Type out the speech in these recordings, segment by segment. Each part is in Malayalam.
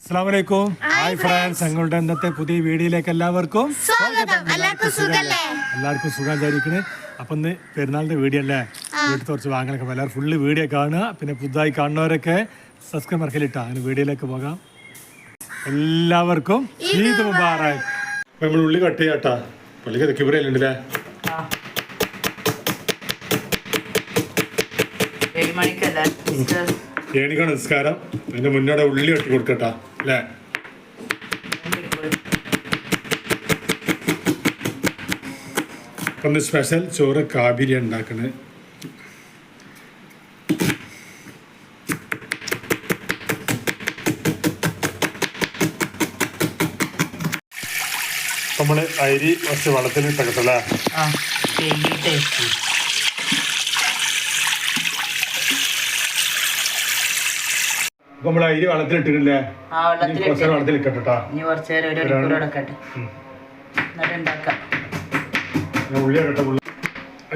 അസ്സലാമലൈക്കും. ഹായ് ഫ്രണ്ട്സ്, ഞങ്ങളുടെ ഇന്നത്തെ പുതിയ വീഡിയോയിലേക്ക് എല്ലാവർക്കും സ്വാഗതം. എല്ലാവർക്കും സുഖല്ലേ? എല്ലാവർക്കും സുഖം വിചാരിക്കണേ. അപ്പം ഇന്ന് പെരുന്നാളിൻ്റെ വീഡിയോ അല്ലേ, വീട്ടിൽ കുറച്ച് വാങ്ങലൊക്കെ എല്ലാവരും ഫുള്ള് വീഡിയോ കാണുക. പിന്നെ പുതുതായി കാണുന്നവരൊക്കെ സബ്സ്ക്രൈബ് മറക്കലിട്ടാ. അങ്ങനെ വീഡിയോയിലേക്ക് പോകാം. എല്ലാവർക്കും ഈദ് മുബാറക്. നമ്മൾ ഉള്ളി കട്ട് ചെയ്യാട്ടാ. പള്ളിക്ക് കിബറയിലുണ്ടല്ലേ. ഏണിക്കാണ് നിസ്കാരം. അതിന്റെ മുന്നോടെ ഉള്ളി കട്ടി കൊടുക്കട്ടാ അല്ലേ. ഒന്ന് സ്പെഷ്യൽ ചോറ് കാബിരി ഉണ്ടാക്കണേ. നമ്മള് അരി കുറച്ച് വെള്ളത്തിൽ ഇട്ടല്ലേ. അപ്പൊ നമ്മള് അരി വെള്ളത്തിലിട്ടിട്ടില്ലേ, കുറച്ച് വെള്ളത്തിൽ ഇട്ടട്ടാ. ഉള്ളി ഇടട്ടെ.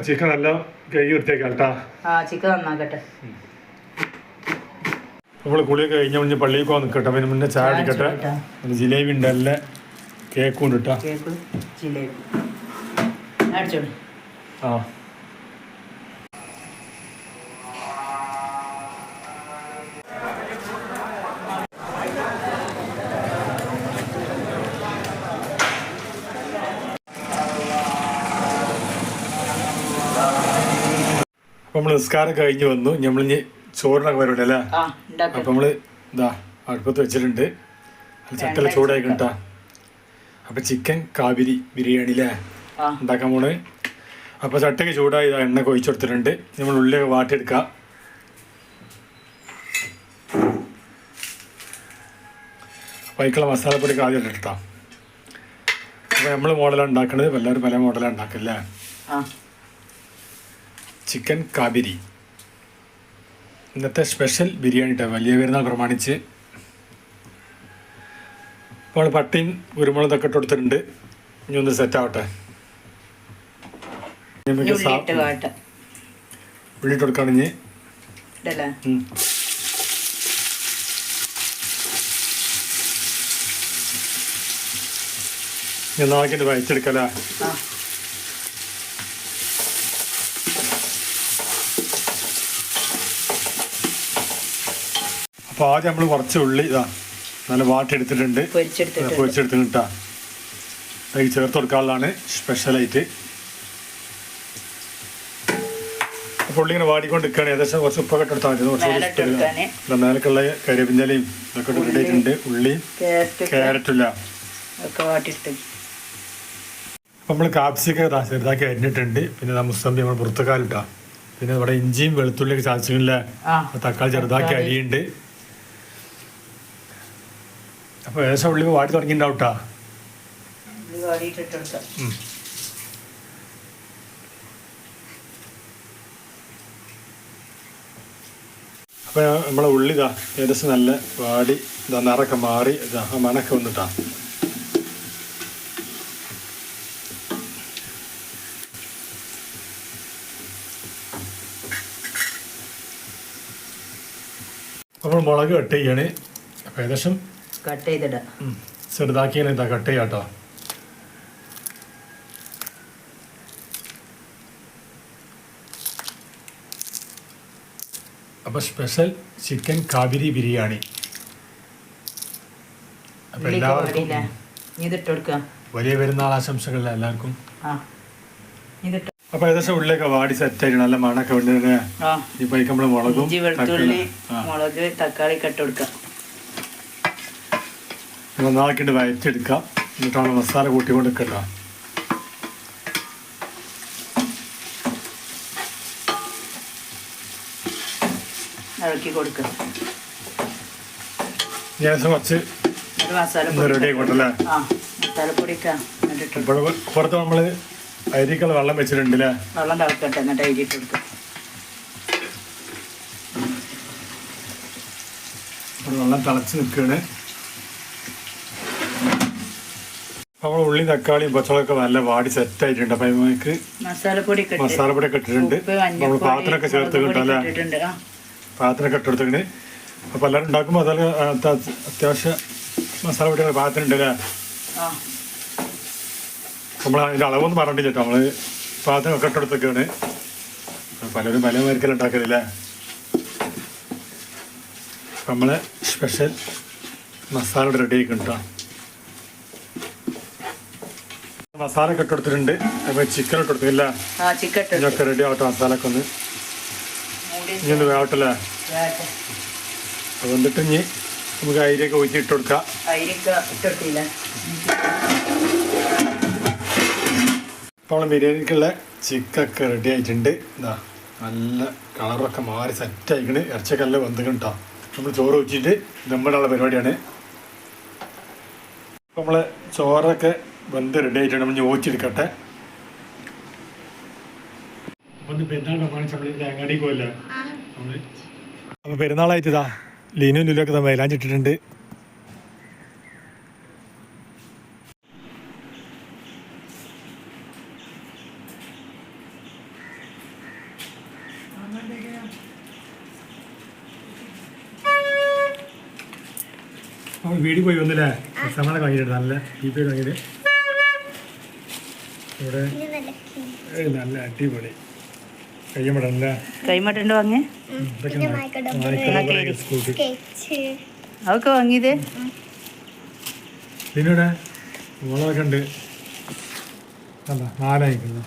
ചിക്കൻ നല്ല കഴുകി വൃത്തിയാക്കാം കേട്ടാ. നമ്മള് കുളിയൊക്കെ കഴിഞ്ഞ മുന്നേ പള്ളിയിൽ പോകാൻ നിൽക്കട്ടെ. പിന്നെ മുന്നേ ചായ അടിക്കട്ടെ. പിന്നെ ജിലേബി ഉണ്ട്, നല്ല കേക്കും ഉണ്ട് കേട്ടാ. ആ അപ്പൊ നമ്മള് നിസ്കാരം കഴിഞ്ഞ് വന്നു. നമ്മളിഞ്ഞ് ചോറിനൊക്കെ വരൂടെ അല്ലേ. അപ്പൊ നമ്മള് ഇതാ അടുപ്പത്ത് വെച്ചിട്ടുണ്ട്. അത് ചക്കല ചൂടായി കിട്ടാ. അപ്പൊ ചിക്കൻ കാബിരി ബിരിയാണി അല്ലേ ഉണ്ടാക്കാൻ പോണ്. അപ്പൊ ചട്ടയ്ക്ക് ചൂടായി എണ്ണ കൊഴിച്ചു കൊടുത്തിട്ടുണ്ട്. നമ്മൾ ഉള്ളിയൊക്കെ വാട്ടിയെടുക്കാം. അപ്പൊ അതിക്കുള്ള മസാലപ്പൊടിയൊക്കെ ആദ്യം ഇട്ടാ. അപ്പൊ നമ്മള് മോഡലാണ് ഉണ്ടാക്കണത്. എല്ലാവരും പല മോഡലാണ് ഉണ്ടാക്കല്ലേ. ചിക്കൻ കാബിരി ഇന്നത്തെ സ്പെഷ്യൽ ബിരിയാണി കേട്ടോ, വലിയ പെരുന്നാൾ പ്രമാണിച്ച്. അപ്പോൾ പട്ടിയും കുരുമുളകൊക്കെ ഇട്ട് കൊടുത്തിട്ടുണ്ട്. ഇനി ഒന്ന് സെറ്റ് ആവട്ടെ. ഉള്ളിട്ട് കൊടുക്കുകയാണെങ്കിൽ ഞാൻ നോക്കിയിട്ട് വയച്ചെടുക്കല്ലേ. അപ്പോൾ ആദ്യം നമ്മൾ കുറച്ച് ഉള്ളി ഇതാ നല്ല വാട്ടിയെടുത്തിട്ടുണ്ട്, പൊരിച്ചെടുത്തിട്ടാ അതിൽ ചേർത്ത് കൊടുക്കാനുള്ളതാണ് സ്പെഷ്യലായിട്ട്. അപ്പോൾ ഉള്ളി ഇങ്ങനെ വാടിക്കൊണ്ട് നിൽക്കുകയാണ്. ഏകദേശം കുറച്ച് ഉപ്പൊക്കെ ഇട്ട് കൊടുത്താൽ മതി. മേലക്കുള്ള കരിവേപ്പിലയും ഇതൊക്കെ ഇട്ടിട്ടുണ്ട്. ഉള്ളി ക്യാരറ്റില്ല. അപ്പം നമ്മൾ കാപ്സിക്ക ചെറുതാക്കി അരിഞ്ഞിട്ടുണ്ട്. പിന്നെ മുസമ്പി നമ്മൾ പുറത്തുകാലിട്ടാ. പിന്നെ ഇവിടെ ഇഞ്ചിയും വെളുത്തുള്ളിയൊക്കെ ചാച്ചില്ല. തക്കാളി ചെറുതാക്കി അരിയുണ്ട്. അപ്പൊ ഏകദേശം ഉള്ളി വാടി തുടങ്ങിണ്ടാവട്ടാ. അപ്പൊ നമ്മളെ ഉള്ളി ഇതാ ഏകദേശം നല്ല വാടി ഇതാ നിറക്കെ മാറി ഇതാ മണക്കെ വന്നിട്ടാ. നമ്മൾ മുളക് കട്ട് ചെയ്യാണ്. അപ്പൊ ഏകദേശം കട്ട് ചെയ്തിട ചെറുതാക്കിയാണ് ഇതാ കട്ട് ചെയ്യാട്ടോ. അപ്പൊ സ്പെഷ്യൽ ചിക്കൻ കാബിരി ബിരിയാണി. അപ്പൊ എല്ലാവർക്കും വലിയ പെരുന്നാൾ ആശംസകൾ എല്ലാവർക്കും. അപ്പൊ ഏകദേശം ഉള്ളിലൊക്കെ വാടി സെറ്റ് ആയിട്ട് നല്ല മണൊക്കെ ഉണ്ട്. ഇപ്പൊ നമ്മള് മുളകും മുളക് തക്കാളി കട്ട് കൊടുക്കാം. നന്നാക്കിയിട്ട് വയറ്റെടുക്കാം. എന്നിട്ടാണ് മസാല കൂട്ടിക്കൊണ്ട് നിൽക്കട്ടോ. ഇളക്കി കൊടുക്കാം. ഗ്യാസ് കുറച്ച് റെഡി ആയിക്കോട്ടല്ലേ. പുറത്ത് നമ്മള് അരിക്കുള്ള വെള്ളം വെച്ചിട്ടുണ്ടല്ലേ. വെള്ളം തിളക്കട്ടെ, എന്നിട്ട് അരിയിട്ട് കൊടുക്കാം. വെള്ളം തിളച്ച് നിൽക്കുകയാണ്. നമ്മൾ ഉള്ളി തക്കാളിയും പച്ചമുളകൊക്കെ നല്ല വാടി സെറ്റ് ആയിട്ടുണ്ട്. അപ്പൊ നമുക്ക് മസാലപ്പൊടിയൊക്കെ ഇട്ടിട്ടുണ്ട്. നമ്മൾ പാത്രമൊക്കെ ചേർത്ത് കിട്ടല്ലേ. പാത്രമൊക്കെ ഇട്ടെടുത്തിട്ടുണ്ട്. അപ്പോൾ എല്ലാവരും ഉണ്ടാക്കുമ്പോൾ അതിൽ അത്യാവശ്യം മസാല പൊടികൾ പാകത്തിനുണ്ട് അല്ലേ? ആ നമ്മൾ അതിൻ്റെ അളവൊന്നും പറഞ്ഞില്ല കേട്ടോ. നമ്മൾ പാകത്തിനൊക്കെ ഇട്ടെടുത്തൊക്കെയാണ്. പലരും പല മരിക്കലും ഉണ്ടാക്കലില്ലേ. അപ്പം നമ്മളെ സ്പെഷ്യൽ മസാല ഇവിടെ റെഡി ആയിക്കും കേട്ടോ. മസാല ഒക്കെ ഇട്ടെടുത്തിട്ടുണ്ട്. അപ്പോൾ ചിക്കൻ ഇട്ടെടുത്തില്ല. ആ ചിക്കൻ ഇതിനൊക്കെ റെഡി ആവട്ടെ. മസാലയൊക്കെ ഒന്ന് ഇനി ഒന്ന് വേവട്ടല്ലേ. അപ്പോൾ എന്നിട്ട് ഇനി നമുക്ക് അരിയൊക്കെ ഊറ്റി ഇട്ട് കൊടുക്കാം. അപ്പോൾ നമ്മൾ ബിരിയാണിക്കുള്ള ചിക്കൊക്കെ റെഡി ആയിട്ടുണ്ട്. ഇതാ നല്ല കളറൊക്കെ മാറി സെറ്റ് ആയിക്കണ്. ഇറച്ചിയൊക്കെ നല്ല വെന്തിക്കണം കേട്ടോ. നമ്മൾ ചോറ് ഊറ്റിയിട്ട് ദമ്മിടാനുള്ള പരിപാടിയാണ്. അപ്പോൾ നമ്മൾ ചോറൊക്കെ വെന്ത് റെഡി ആയിട്ടുണ്ട്. നമ്മൾ ഊറ്റിയെടുക്കട്ടെ. അപ്പോൾ ഒന്ന് പെരുന്നാൾ പ്രമാണിച്ച് നമ്മൾ തേങ്ങാടി പോയില്ല നമ്മൾ. അപ്പോൾ പെരുന്നാളായിട്ട് ഇതാ ലീനും ലുലൊക്കെ നമ്മൾ മൈലാഞ്ചിട്ടിട്ടുണ്ട്. നമ്മൾ വീട്ടിൽ പോയി വന്നില്ലേ സമാനം വാങ്ങിയിട്ട് നല്ല ടീപ്പേ വാങ്ങിയിട്ട് ഇവിടെ നല്ല അടിപൊളി കയ്യമ്മടല്ല കൈമട്ടുണ്ട് വാങ്ങി അതൊക്കെ വാങ്ങിയത് പിന്നീട് മുളകൊക്കെ ഉണ്ട്. അല്ല 4 അയക്കുന്നു.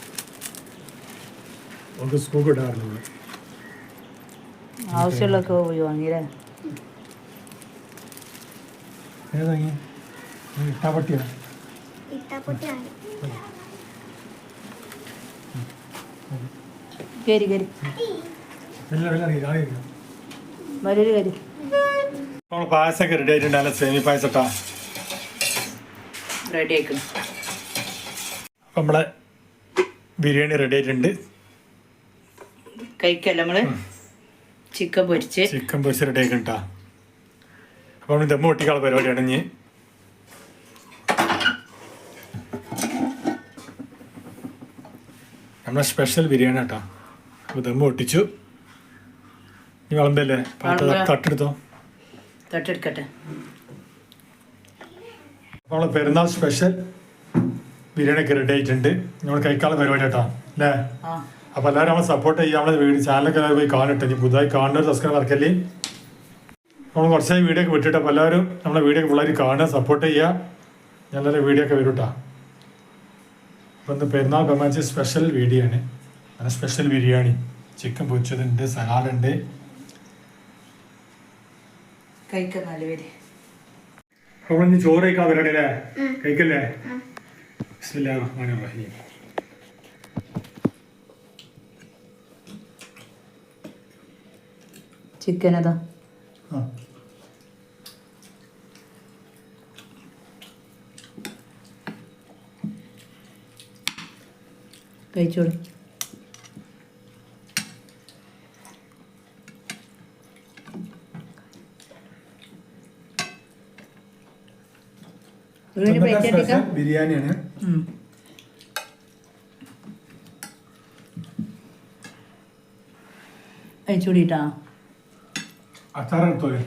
നമുക്ക് സ്കൂപ്പ് ഇടാറുള്ളൂ. ആവശ്യമുള്ളൊക്കെ പോയി വാങ്ങിയില്ലേ. ഏതാങ്ങി ഇട്ടാപ്പട്ടിയാ കയറി കയറി വരൊരു കയറി. നമ്മൾ പായസമൊക്കെ റെഡി ആയിട്ടുണ്ട്. നല്ല സേമി പായസട്ടാ റെഡി ആയിക്കണം. അപ്പം നമ്മളെ ബിരിയാണി റെഡി ആയിട്ടുണ്ട്. കഴിക്കല്ല നമ്മള് ചിക്കൻ പൊരിച്ച് റെഡി ആയിക്കണ്ട. അപ്പം നമ്മൾ ദമ്മ് പൊട്ടിക്കാനുള്ള പരിപാടിയാണ് ഇനി. നമ്മളെ സ്പെഷ്യൽ ബിരിയാണി കേട്ടോ. അപ്പോൾ ദമ്മ് പൊട്ടിച്ചു. ഇനി വിളമ്പല്ലേ തട്ടെടുത്തോ. തട്ടെടുക്കട്ടെ. അപ്പോൾ നമ്മൾ പെരുന്നാൾ സ്പെഷ്യൽ ബിരിയാണി ഒക്കെ റെഡി ആയിട്ടുണ്ട്. നമ്മൾ കഴിക്കാനുള്ള പരിപാടി കേട്ടോ അല്ലേ. അപ്പോൾ എല്ലാവരും നമ്മളെ സപ്പോർട്ട് ചെയ്യുക. നമ്മളെ വീഡിയോ ചാനലൊക്കെ എല്ലാവരും പോയി കാണട്ടെ. ഇനി പുതുതായി കാണുന്നവർ സബ്സ്ക്രൈബ് മറക്കല്ലേ. നമ്മൾ കുറച്ചായി വീഡിയോ ഒക്കെ വിട്ടിട്ട് അപ്പോൾ എല്ലാവരും നമ്മളെ വീഡിയോ ഒക്കെ പിള്ളേർ കാണുക, സപ്പോർട്ട് ചെയ്യുക. നല്ലൊരു വീഡിയോ ഒക്കെ വരും കേട്ടോ. അപ്പോൾ ഇന്ന് പെരുന്നാൾ പ്രമാണിച്ച് സ്പെഷ്യൽ വീഡിയോ ആണ്. അങ്ങനെ സ്പെഷ്യൽ ബിരിയാണി, ചിക്കൻ പൊരിച്ചതുണ്ട്, സലാഡുണ്ട്. അപ്പോൾ ഇനി ചോറ് കഴിക്കാൻ പരിപാടി അല്ലേ. കഴിക്കല്ലേ. ബിസ്മില്ലാഹിർ റഹ്മാനിർ റഹീം. ചിക്കൻ അതാ കഴിച്ചോളൂ. ബിരിയാണിയാണ്. കഴിച്ചോടിട്ടാ അച്ചാറെടുത്തോളൂ.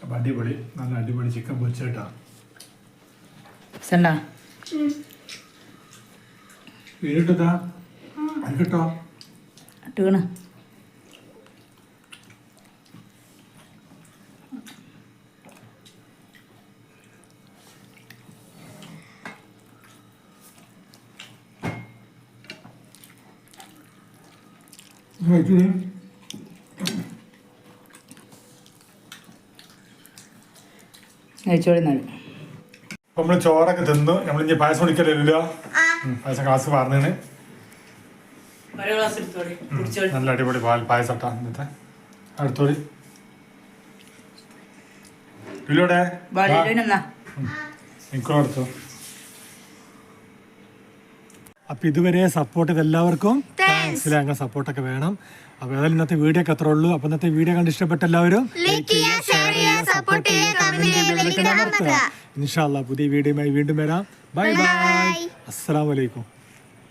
അപ്പം അടിപൊളി, നല്ല അടിപൊളി ചിക്കൻ പൊരിച്ചേട്ടാ. വീടിട്ടാ അതിട്ടോ ഇട്ടുകണ കഴിച്ചോടി നല്ല. അപ്പൊ നമ്മള് ചോറൊക്കെ തിന്നു. നമ്മളിഞ്ഞ് പായസം കുടിക്കലില്ല. പായസം ഗ്ലാസ് പറഞ്ഞാണ്. നല്ല അടിപൊളി പായസം ഇട്ടാ ഇന്നത്തെ. അടുത്തോടി ഇല്ലൂടെ എനിക്കും അടുത്തു. അപ്പൊ ഇതുവരെ സപ്പോർട്ട് ചെയ്ത് എല്ലാവർക്കും താങ്ക്സ്. അങ്ങനെ സപ്പോർട്ടൊക്കെ വേണം. അപ്പൊ ഏതായാലും ഇന്നത്തെ വീഡിയോ ഒക്കെ അത്രേ ഉള്ളൂ. അപ്പൊ ഇന്നത്തെ വീഡിയോ കണ്ട് ഇഷ്ടപ്പെട്ട എല്ലാവരും ഇൻഷാ അല്ലാഹ് പുതിയ വീഡിയോയുമായി വീണ്ടും വരാം. Bye bye. അസ്സലാമു അലൈക്കും.